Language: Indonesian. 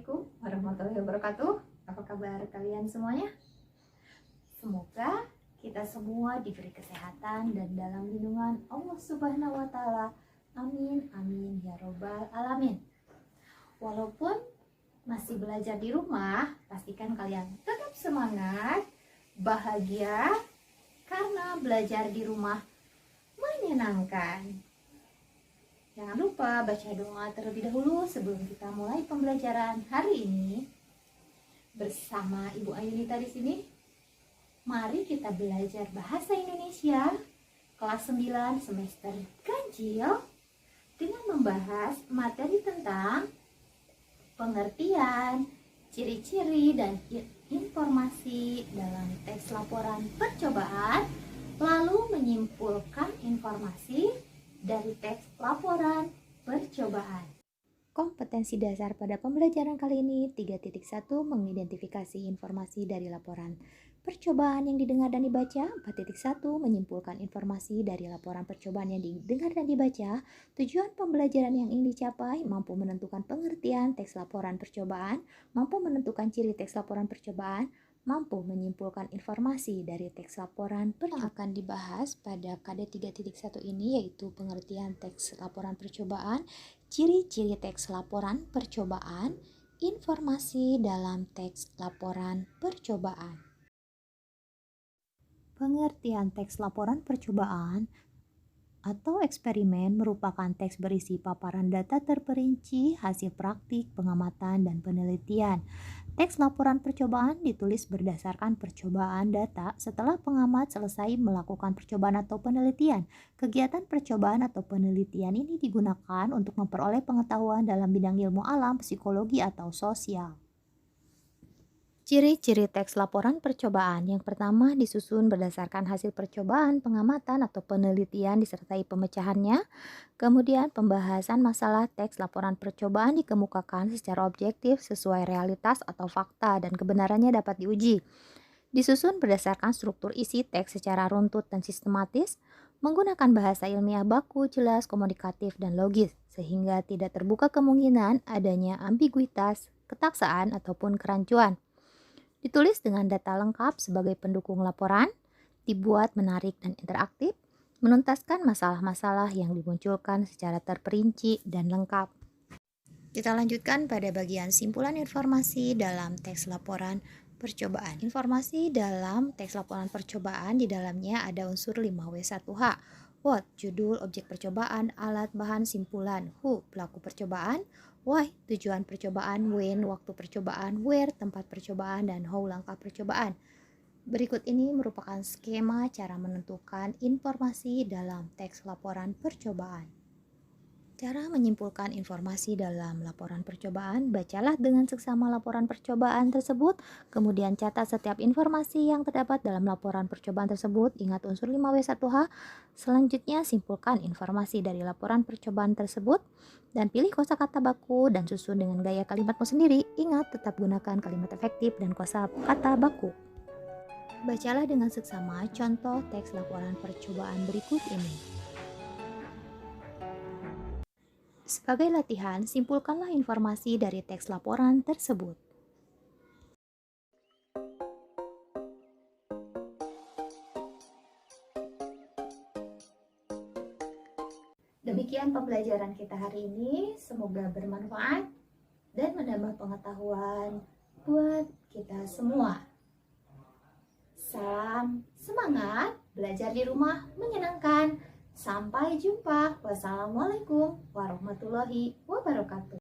Assalamualaikum warahmatullahi wabarakatuh. Apa kabar kalian semuanya? Semoga kita semua diberi kesehatan dan dalam lindungan Allah Subhanahu wa Ta'ala. Amin, amin ya Robbal 'Alamin. Walaupun masih belajar di rumah, pastikan kalian tetap semangat, bahagia, karena belajar di rumah menyenangkan. Jangan lupa baca doa terlebih dahulu sebelum kita mulai pembelajaran hari ini. Bersama Ibu Ayunita di sini, mari kita belajar bahasa Indonesia kelas 9 semester ganjil dengan membahas materi tentang pengertian, ciri-ciri dan informasi dalam teks laporan percobaan, lalu menyimpulkan informasi dari teks laporan percobaan. Kompetensi dasar pada pembelajaran kali ini 3.1 mengidentifikasi informasi dari laporan percobaan yang didengar dan dibaca. 4.1 menyimpulkan informasi dari laporan percobaan yang didengar dan dibaca. Tujuan pembelajaran yang ingin dicapai mampu menentukan pengertian teks laporan percobaan, mampu menentukan ciri teks laporan percobaan, mampu menyimpulkan informasi dari teks laporan yang akan dibahas pada KD 3.1 ini, yaitu pengertian teks laporan percobaan, ciri-ciri teks laporan percobaan, informasi dalam teks laporan percobaan. Pengertian teks laporan percobaan atau eksperimen merupakan teks berisi paparan data terperinci, hasil praktik, pengamatan, dan penelitian. Teks laporan percobaan ditulis berdasarkan percobaan data setelah pengamat selesai melakukan percobaan atau penelitian. Kegiatan percobaan atau penelitian ini digunakan untuk memperoleh pengetahuan dalam bidang ilmu alam, psikologi, atau sosial. Ciri-ciri teks laporan percobaan. Yang pertama, disusun berdasarkan hasil percobaan, pengamatan, atau penelitian disertai pemecahannya. Kemudian, pembahasan masalah teks laporan percobaan dikemukakan secara objektif sesuai realitas atau fakta dan kebenarannya dapat diuji. Disusun berdasarkan struktur isi teks secara runtut dan sistematis, menggunakan bahasa ilmiah baku, jelas, komunikatif, dan logis, sehingga tidak terbuka kemungkinan adanya ambiguitas, ketaksaan, ataupun kerancuan. Ditulis dengan data lengkap sebagai pendukung laporan, dibuat menarik dan interaktif, menuntaskan masalah-masalah yang dimunculkan secara terperinci dan lengkap. Kita lanjutkan pada bagian simpulan informasi dalam teks laporan percobaan. Informasi dalam teks laporan percobaan di dalamnya ada unsur 5W1H. What, judul, objek percobaan, alat, bahan, simpulan. Who, pelaku percobaan. Why, tujuan percobaan. When, waktu percobaan. Where, tempat percobaan. Dan how, langkah percobaan. Berikut ini merupakan skema cara menentukan informasi dalam teks laporan percobaan. Cara menyimpulkan informasi dalam laporan percobaan, bacalah dengan seksama laporan percobaan tersebut, kemudian catat setiap informasi yang terdapat dalam laporan percobaan tersebut, ingat unsur 5W1H, selanjutnya simpulkan informasi dari laporan percobaan tersebut, dan pilih kosakata baku dan susun dengan gaya kalimatmu sendiri, ingat tetap gunakan kalimat efektif dan kosakata baku. Bacalah dengan seksama contoh teks laporan percobaan berikut ini. Sebagai latihan, simpulkanlah informasi dari teks laporan tersebut. Demikian pembelajaran kita hari ini, semoga bermanfaat dan menambah pengetahuan buat kita semua. Salam semangat, belajar di rumah menyenangkan. Sampai jumpa. Wassalamualaikum warahmatullahi wabarakatuh.